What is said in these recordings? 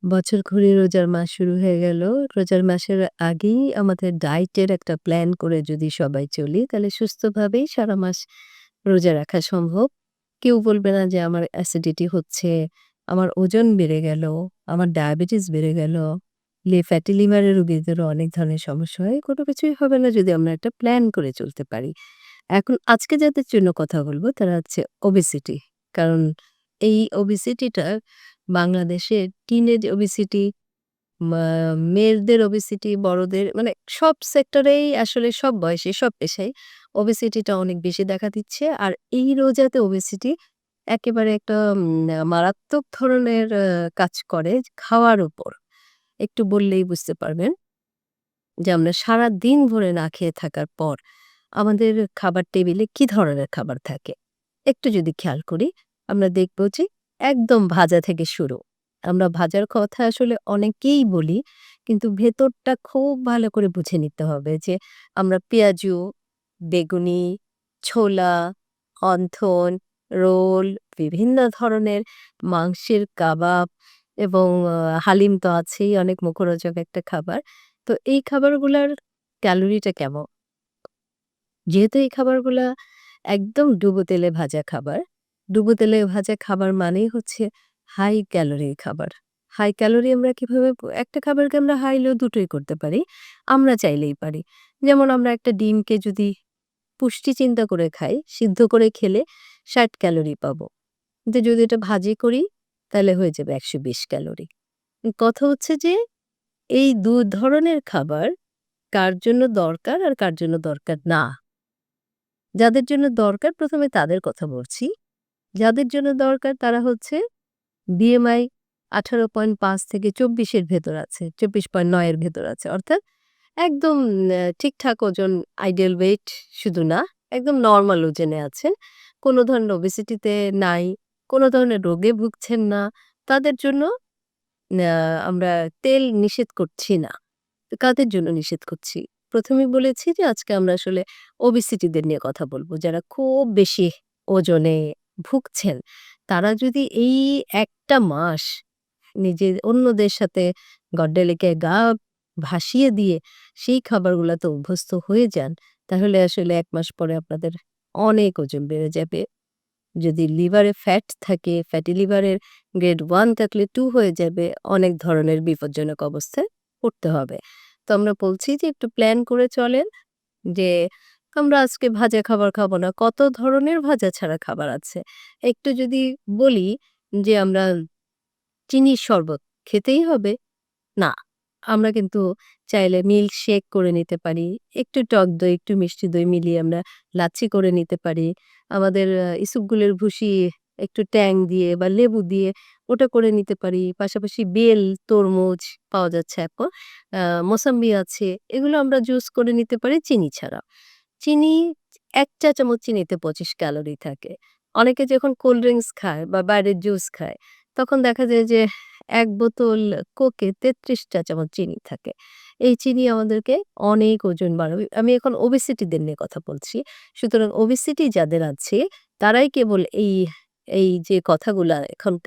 বছর ঘুরে রোজার মাস শুরু হয়ে গেল। রোজার মাসের আগেই আমাদের ডায়েটের একটা প্ল্যান করে যদি সবাই চলি, তাহলে সুস্থভাবেই সারা মাস রোজা রাখা সম্ভব। কেউ বলবে না যে আমার অ্যাসিডিটি হচ্ছে, আমার ওজন বেড়ে গেল, আমার ডায়াবেটিস বেড়ে গেল, ফ্যাটি লিভারের রোগীদেরও অনেক ধরনের সমস্যা হয়। কোনো কিছুই হবে না যদি আমরা একটা প্ল্যান করে চলতে পারি। এখন আজকে যাদের জন্য কথা বলব তারা হচ্ছে ওবেসিটি। কারণ এই ওবেসিটিটা বাংলাদেশে টিনেজ ওবেসিটি, মা মেয়েদের ওবেসিটি, বড়দের মানে সব সেক্টরেই আসলে সব বয়সে, সব পেশায় ওবেসিটিটা অনেক বেশি দেখা দিচ্ছে। আর এই রোজাতে ওবেসিটি একেবারে একটা মারাত্মক ধরনের কাজ করে খাওয়ার উপর। একটু বললেই বুঝতে পারবেন যে আমরা সারাদিন ভরে না খেয়ে থাকার পর আমাদের খাবার টেবিলে কি ধরনের খাবার থাকে। একটু যদি খেয়াল করি আমরা দেখব যে একদম ভাজা থেকে শুরু। আমরা ভাজার কথা আসলে অনেকেই বলি, কিন্তু ভেতরটা খুব ভালো করে বুঝে নিতে হবে যে আমরা পেঁয়াজু, বেগুনি, ছোলা, অন্থন, রোল, বিভিন্ন ধরনের মাংসের কাবাব এবং হালিম তো আছেই, অনেক মুখরোচক একটা খাবার। তো এই খাবারগুলার ক্যালোরিটা কেমন? যেহেতু এই খাবারগুলা একদম ডুবো তেলে ভাজা খাবার। ডুবো তেলে ভাজা খাবার মানেই হচ্ছে হাই ক্যালোরি খাবার। হাই ক্যালোরি আমরা কিভাবে একটা খাবারকে আমরা হাই লো দুটোই করতে পারি। আমরা চাইলেই পারি। যেমন আমরা একটা ডিমকে যদি পুষ্টি চিন্তা করে খাই, সিদ্ধ করে খেলে ৬০ ক্যালোরি পাবো। কিন্তু যদি এটা ভাজি করি তাহলে হয়ে যাবে ১২০ ক্যালোরি। কথা হচ্ছে যে এই ২ ধরনের খাবার কার জন্য দরকার আর কার জন্য দরকার না। যাদের জন্য দরকার ১ম এ তাদের কথা বলছি। যাদের জন্য দরকার তারা হচ্ছে বিএমআই ১৮.৫ থেকে ২৪ এর ভেতর আছে, ২৪.৯ এর ভেতর আছে। অর্থাৎ একদম ঠিকঠাক ওজন, আইডিয়াল ওয়েট শুধু না, একদম নরমাল ওজনে আছেন। কোনো ধরনের ওবেসিটিতে নাই, কোনো ধরনের রোগে ভুগছেন না। তাদের জন্য আ আমরা তেল নিষেধ করছি না। তো কাদের জন্য নিষেধ করছি? ১ম এই বলেছি যে আজকে আমরা আসলে ওবেসিটিদের নিয়ে কথা বলব। যারা খুব বেশি ওজনে ভুগছেন, তারা যদি এই একটা মাস নিজের অন্যদের সাথে গড্ডালিকে গা ভাসিয়ে দিয়ে সেই খাবারগুলাতে অভ্যস্ত হয়ে যান, তাহলে আসলে ১ মাস পরে আপনাদের অনেক ওজন বেড়ে যাবে। যদি লিভারে ফ্যাট থাকে, ফ্যাটি লিভারের গ্রেড 1 থাকলে 2 হয়ে যাবে। অনেক ধরনের বিপজ্জনক অবস্থায় পড়তে হবে। তো আমরা বলছি যে একটু প্ল্যান করে চলেন যে আমরা আজকে ভাজা খাবার খাবো না। কত ধরনের ভাজা ছাড়া খাবার আছে। একটু যদি বলি যে আমরা চিনির শরবত খেতেই হবে? না। আমরা কিন্তু চাইলে মিল্ক শেক করে নিতে পারি। একটু টক দই, একটু মিষ্টি দই মিলিয়ে আমরা লাচ্ছি করে নিতে পারি। আমাদের ইসবগুলের ভুসি একটু ট্যাং দিয়ে বা লেবু দিয়ে ওটা করে নিতে পারি। পাশাপাশি বেল, তরমুজ পাওয়া যাচ্ছে এখন। আ মোসাম্বি আছে। এগুলো আমরা জুস করে নিতে পারি চিনি ছাড়া। চিনি ১ চা চামচ চিনিতে ২৫ ক্যালোরি থাকে। অনেকে যখন কোল্ড ড্রিংকস খায় বা বাইরের জুস খায়, তখন দেখা যায় যে ১ বোতল কোকে ৩৩ চা চামচ চিনি থাকে। এই চিনি আমাদেরকে অনেক ওজন বাড়াবে। আমি এখন ওবেসিটিদের নিয়ে কথা বলছি। সুতরাং ওবেসিটি যাদের আছে তারাই কেবল এই যে কথাগুলা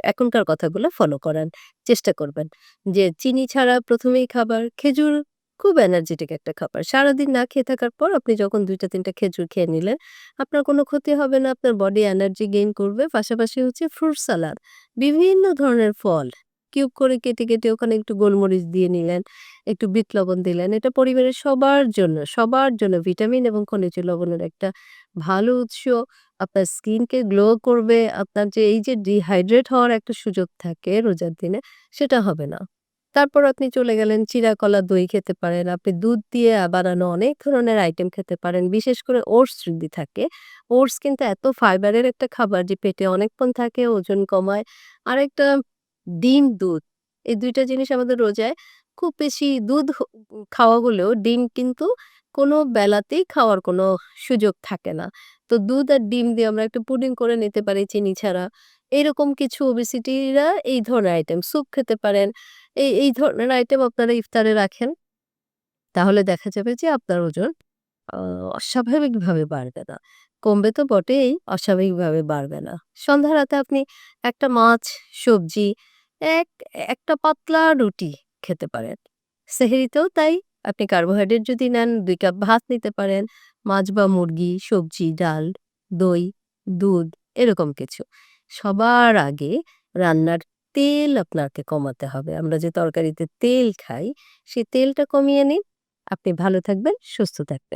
এখনকার কথাগুলা ফলো করার চেষ্টা করবেন। যে চিনি ছাড়া ১ম এই খাবার খেজুর খুব এনার্জেটিক একটা খাবার। সারাদিন না খেয়ে থাকার পর আপনি যখন ২ টা ৩ টা খেজুর খেয়ে নিলেন, আপনার কোনো ক্ষতি হবে না। আপনার বডি এনার্জি গেইন করবে। পাশাপাশি হচ্ছে ফ্রুট সালাদ। বিভিন্ন ধরনের ফল কিউব করে কেটে ওখানে একটু গোলমরিচ দিয়ে নিলেন, একটু বিট লবণ দিলেন। এটা পরিবারের সবার জন্য ভিটামিন এবং খনিজ লবণের একটা ভালো উৎস। আপনার স্কিনকে গ্লো করবে। আপনার যে এই যে ডিহাইড্রেট হওয়ার একটা সুযোগ থাকে রোজার দিনে, সেটা হবে না। তারপর আপনি চলে গেলেন চিড়া, কলা, দই খেতে পারেন। আপনি দুধ দিয়ে বানানো অনেক ধরনের আইটেম খেতে পারেন। বিশেষ করে ওটস যদি থাকে। ওটস কিন্তু এত ফাইবারের একটা খাবার যে পেটে অনেকক্ষণ থাকে, ওজন কমায়। আরেকটা ডিম, দুধ। এই ২ টা জিনিস আমাদের রোজায় খুব বেশি দুধ খাওয়া হলেও ডিম কিন্তু কোনো বেলাতেই খাওয়ার কোনো সুযোগ থাকে না। তো দুধ আর ডিম দিয়ে আমরা একটু পুডিং করে নিতে পারি চিনি ছাড়া। এরকম কিছু ওবেসিটিরা এই ধরনের আইটেম স্যুপ খেতে পারেন। এই ধরনের আইটেম আপনারা ইফতারে রাখেন। তাহলে দেখা যাবে যে আপনার ওজন আ অস্বাভাবিকভাবে বাড়বে না। কমবে তো বটেই, অস্বাভাবিকভাবে বাড়বে না। সন্ধ্যার রাতে আপনি একটা মাছ, সবজি এক একটা পাতলা রুটি খেতে পারেন। সেহরিতেও তাই। আপনি কার্বোহাইড্রেট যদি নেন ২ কাপ ভাত নিতে পারেন। মাছ বা মুরগি, সবজি, ডাল, দই, দুধ এরকম কিছু। সবার আগে রান্নার তেল আপনাকে কমাতে হবে। আমরা যে তরকারিতে তেল খাই, সেই তেলটা কমিয়ে নিন। আপনি ভালো থাকবেন, সুস্থ থাকবেন।